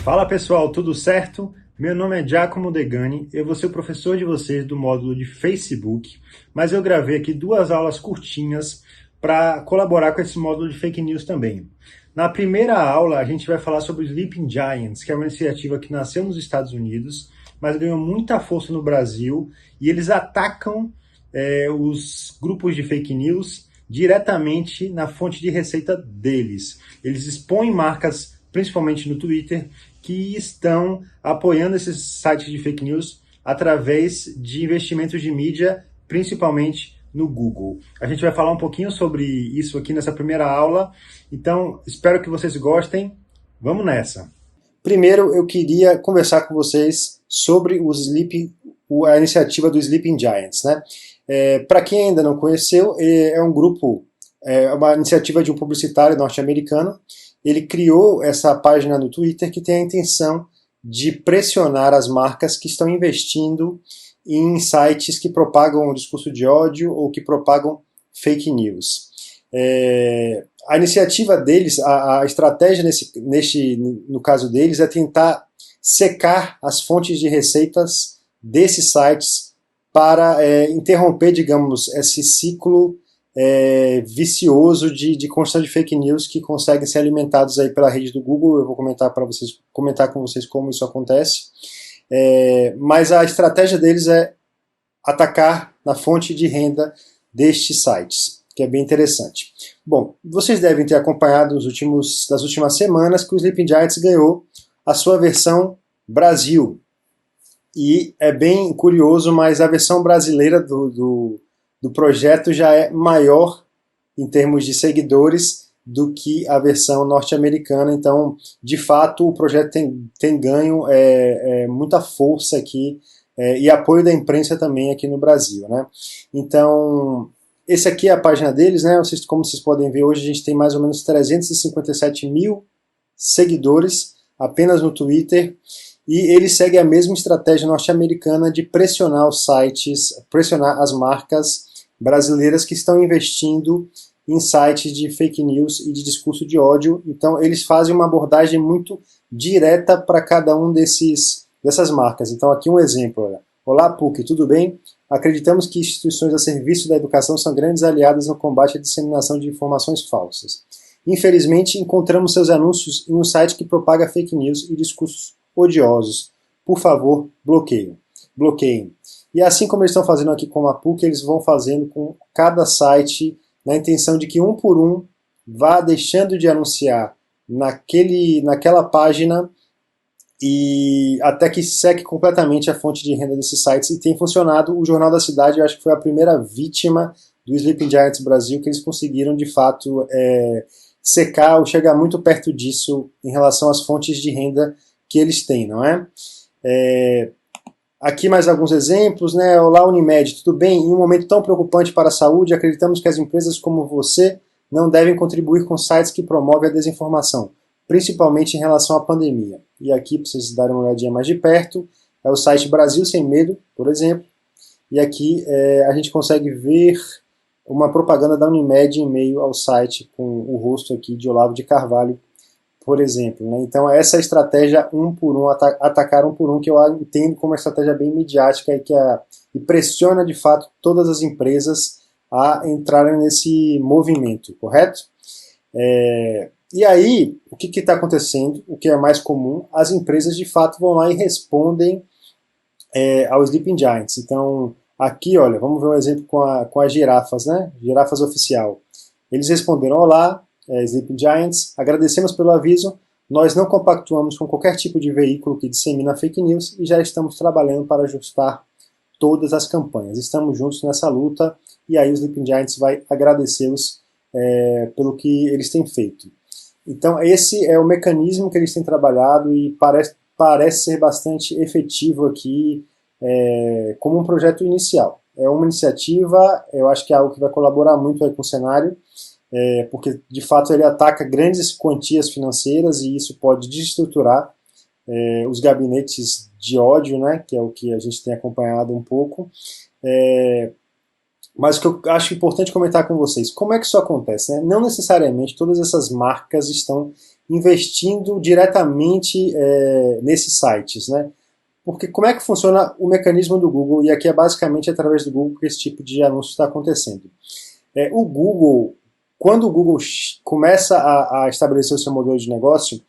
Fala pessoal, tudo certo? Meu nome é Giacomo Degani, eu vou ser o professor de vocês do módulo de Facebook, mas eu gravei aqui duas aulas curtinhas para colaborar com esse módulo de fake news também. Na primeira aula, a gente vai falar sobre o Sleeping Giants, que é uma iniciativa que nasceu nos Estados Unidos, mas ganhou muita força no Brasil, e eles atacam os grupos de fake news diretamente na fonte de receita deles. Eles expõem marcas, principalmente no Twitter, que estão apoiando esses sites de fake news através de investimentos de mídia, principalmente no Google. A gente vai falar um pouquinho sobre isso aqui nessa primeira aula, então espero que vocês gostem. Vamos nessa! Primeiro, eu queria conversar com vocês sobre a iniciativa do Sleeping Giants, né? Para quem ainda não conheceu, é um grupo, uma iniciativa de um publicitário norte-americano. Ele criou essa página no Twitter que tem a intenção de pressionar as marcas que estão investindo em sites que propagam o discurso de ódio ou que propagam fake news. A iniciativa deles, a estratégia no caso deles, é tentar secar as fontes de receitas desses sites para interromper, digamos, esse ciclo vicioso de construção de fake news que conseguem ser alimentados aí pela rede do Google. Eu vou comentar com vocês como isso acontece. Mas a estratégia deles é atacar na fonte de renda destes sites, que é bem interessante. Bom, vocês devem ter acompanhado das últimas semanas que o Sleeping Giants ganhou a sua versão Brasil. E é bem curioso, mas a versão brasileira do projeto já é maior em termos de seguidores do que a versão norte-americana. Então, de fato, o projeto tem ganho muita força aqui e apoio da imprensa também aqui no Brasil, né? Então, esse aqui é a página deles, né? Como vocês podem ver, hoje a gente tem mais ou menos 357 mil seguidores apenas no Twitter. E ele segue a mesma estratégia norte-americana de pressionar os sites, pressionar as marcas brasileiras que estão investindo em sites de fake news e de discurso de ódio. Então eles fazem uma abordagem muito direta para cada um dessas marcas. Então aqui um exemplo. Olha. Olá PUC, tudo bem? Acreditamos que instituições a serviço da educação são grandes aliadas no combate à disseminação de informações falsas. Infelizmente, encontramos seus anúncios em um site que propaga fake news e discursos odiosos. Por favor, bloqueiem. E assim como eles estão fazendo aqui com a PUC, eles vão fazendo com cada site, na intenção de que um por um vá deixando de anunciar naquela página e até que seque completamente a fonte de renda desses sites. E tem funcionado. O Jornal da Cidade, eu acho que foi a primeira vítima do Sleeping Giants Brasil, que eles conseguiram de fato secar ou chegar muito perto disso em relação às fontes de renda que eles têm, não é? Aqui mais alguns exemplos, né? Olá Unimed, tudo bem? Em um momento tão preocupante para a saúde, acreditamos que as empresas como você não devem contribuir com sites que promovem a desinformação, principalmente em relação à pandemia. E aqui, para vocês darem uma olhadinha mais de perto, é o site Brasil Sem Medo, por exemplo, e aqui a gente consegue ver uma propaganda da Unimed em meio ao site com o rosto aqui de Olavo de Carvalho, por exemplo, né? Então essa estratégia um por um, atacar um por um, que eu entendo como uma estratégia bem midiática e pressiona de fato todas as empresas a entrarem nesse movimento, correto? E aí, o que está acontecendo, o que é mais comum, as empresas de fato vão lá e respondem ao Sleeping Giants. Então aqui, olha, vamos ver um exemplo com as girafas, né? Girafas Oficial. Eles responderam: olá, Sleeping Giants, agradecemos pelo aviso, nós não compactuamos com qualquer tipo de veículo que dissemina fake news e já estamos trabalhando para ajustar todas as campanhas. Estamos juntos nessa luta. E aí o Sleeping Giants vai agradecê-los pelo que eles têm feito. Então esse é o mecanismo que eles têm trabalhado e parece ser bastante efetivo aqui como um projeto inicial. É uma iniciativa, eu acho que é algo que vai colaborar muito aí com o cenário, porque de fato ele ataca grandes quantias financeiras e isso pode desestruturar os gabinetes de ódio, né, que é o que a gente tem acompanhado um pouco. Mas o que eu acho importante comentar com vocês, como é que isso acontece, né? Não necessariamente todas essas marcas estão investindo diretamente nesses sites, né? Porque como é que funciona o mecanismo do Google? E aqui é basicamente através do Google que esse tipo de anúncio está acontecendo. O Google, quando o Google começa a estabelecer o seu modelo de negócio,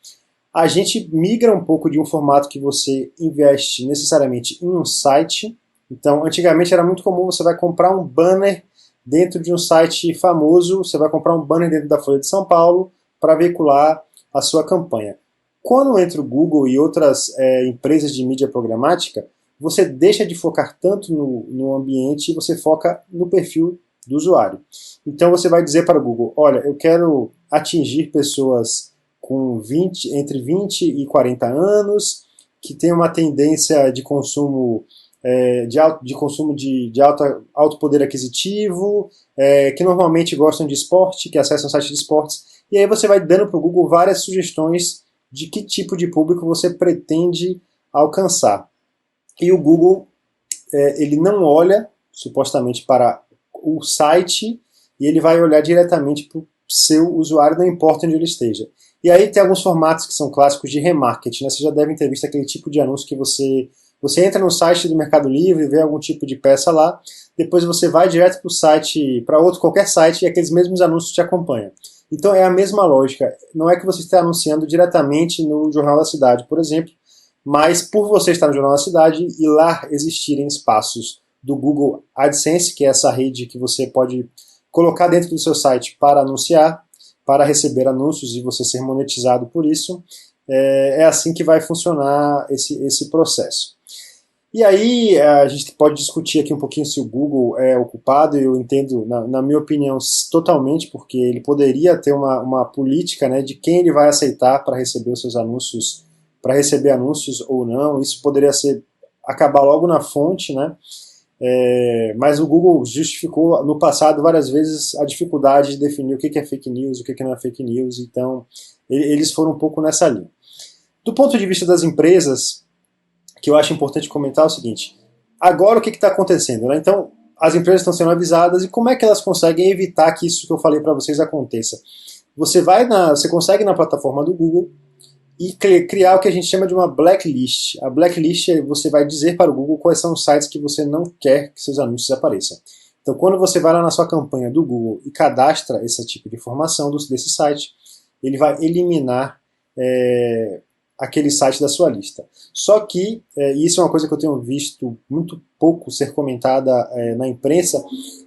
a gente migra um pouco de um formato que você investe necessariamente em um site. Então, antigamente era muito comum você vai comprar um banner dentro de um site famoso, você vai comprar um banner dentro da Folha de São Paulo para veicular a sua campanha. Quando entra o Google e outras empresas de mídia programática, você deixa de focar tanto no ambiente e você foca no perfil do usuário. Então você vai dizer para o Google, olha, eu quero atingir pessoas com entre 20 e 40 anos, que tem uma tendência de consumo de alto poder aquisitivo, que normalmente gostam de esporte, que acessam sites de esportes, e aí você vai dando para o Google várias sugestões de que tipo de público você pretende alcançar. E o Google, ele não olha, supostamente, para o site, e ele vai olhar diretamente para o seu usuário, não importa onde ele esteja. E aí tem alguns formatos que são clássicos de remarketing, né? Vocês já devem ter visto aquele tipo de anúncio que você entra no site do Mercado Livre, vê algum tipo de peça lá, depois você vai direto para o site, para qualquer site, e aqueles mesmos anúncios te acompanham. Então é a mesma lógica. Não é que você está anunciando diretamente no Jornal da Cidade, por exemplo, mas por você estar no Jornal da Cidade e lá existirem espaços do Google AdSense, que é essa rede que você pode colocar dentro do seu site para anunciar, para receber anúncios e você ser monetizado por isso, é assim que vai funcionar esse processo. E aí a gente pode discutir aqui um pouquinho se o Google é ocupado, eu entendo, na minha opinião, totalmente, porque ele poderia ter uma política, né, de quem ele vai aceitar para receber os seus anúncios, para receber anúncios ou não, isso poderia acabar logo na fonte, né? Mas o Google justificou no passado várias vezes a dificuldade de definir o que é fake news, o que não é fake news, então eles foram um pouco nessa linha. Do ponto de vista das empresas, que eu acho importante comentar é o seguinte, agora o que está acontecendo, né? Então, as empresas estão sendo avisadas e como é que elas conseguem evitar que isso que eu falei para vocês aconteça? Você consegue na plataforma do Google e criar o que a gente chama de uma blacklist. A blacklist você vai dizer para o Google quais são os sites que você não quer que seus anúncios apareçam. Então, quando você vai lá na sua campanha do Google e cadastra esse tipo de informação desse site, ele vai eliminar aquele site da sua lista. Só que, isso é uma coisa que eu tenho visto muito pouco ser comentada na imprensa,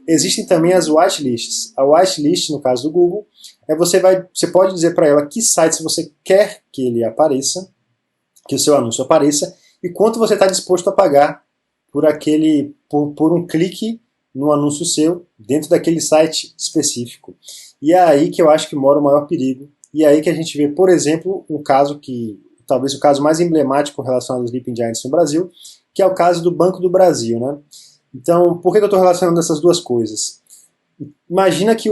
existem também as whitelists. A whitelist, no caso do Google, você pode dizer para ela que sites você quer que ele apareça, que o seu anúncio apareça, e quanto você está disposto a pagar por um clique no anúncio seu dentro daquele site específico. E é aí que eu acho que mora o maior perigo. E é aí que a gente vê, por exemplo, um caso que talvez o caso mais emblemático relacionado aos Sleeping Giants no Brasil, que é o caso do Banco do Brasil, né? Então, por que eu estou relacionando essas duas coisas? Imagina que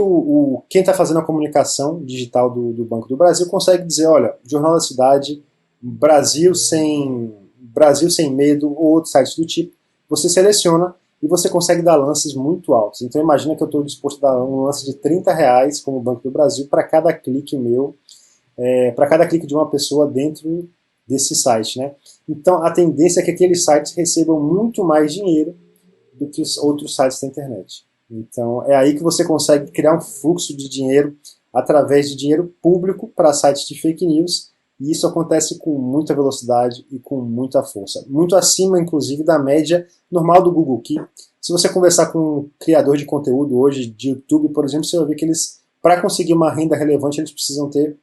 quem está fazendo a comunicação digital do Banco do Brasil consegue dizer, olha, Jornal da Cidade, Brasil sem Medo, ou outros sites do tipo, você seleciona e você consegue dar lances muito altos. Então imagina que eu estou disposto a dar um lance de R$30 como Banco do Brasil para cada clique meu, para cada clique de uma pessoa dentro desse site, né? Então a tendência é que aqueles sites recebam muito mais dinheiro do que os outros sites da internet. Então é aí que você consegue criar um fluxo de dinheiro através de dinheiro público para sites de fake news, e isso acontece com muita velocidade e com muita força. Muito acima, inclusive, da média normal do Google, que se você conversar com um criador de conteúdo hoje, de YouTube, por exemplo, você vai ver que para conseguir uma renda relevante, eles precisam ter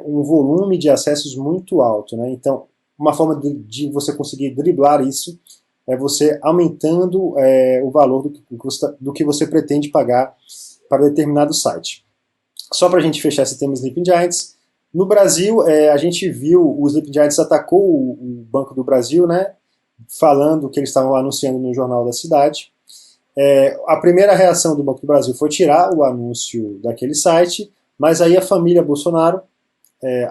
um volume de acessos muito alto, né? Então, uma forma de você conseguir driblar isso é você aumentando o valor do que você pretende pagar para determinado site. Só para a gente fechar esse tema Sleeping Giants, no Brasil a gente viu o Sleeping Giants atacou o Banco do Brasil, né? Falando que eles estavam anunciando no Jornal da Cidade. A primeira reação do Banco do Brasil foi tirar o anúncio daquele site, mas aí a família Bolsonaro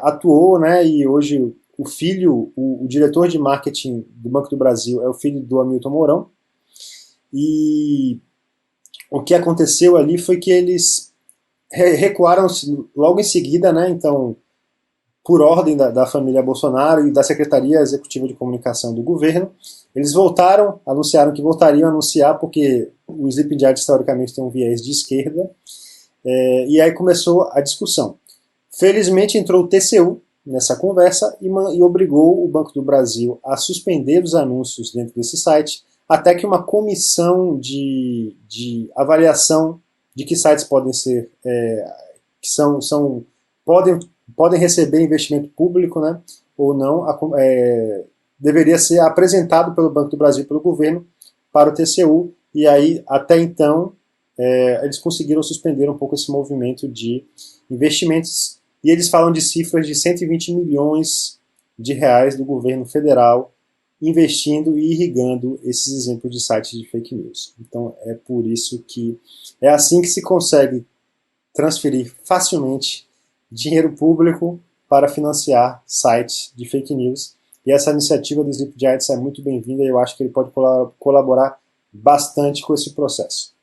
atuou, né, e hoje o filho, o diretor de marketing do Banco do Brasil é o filho do Hamilton Mourão, e o que aconteceu ali foi que eles recuaram logo em seguida, né, então por ordem da família Bolsonaro e da Secretaria Executiva de Comunicação do governo. Eles voltaram, anunciaram que voltariam a anunciar, porque o Sleeping Giants historicamente tem um viés de esquerda, e aí começou a discussão. Felizmente entrou o TCU nessa conversa e obrigou o Banco do Brasil a suspender os anúncios dentro desse site, até que uma comissão de avaliação de que sites podem ser, que podem receber investimento público, né, ou não, deveria ser apresentado pelo Banco do Brasil, pelo governo, para o TCU, e aí, até então, eles conseguiram suspender um pouco esse movimento de investimentos, e eles falam de cifras de 120 milhões de reais do governo federal investindo e irrigando esses exemplos de sites de fake news. Então é por isso que é assim que se consegue transferir facilmente dinheiro público para financiar sites de fake news. E essa iniciativa do Sleep Giants é muito bem-vinda e eu acho que ele pode colaborar bastante com esse processo.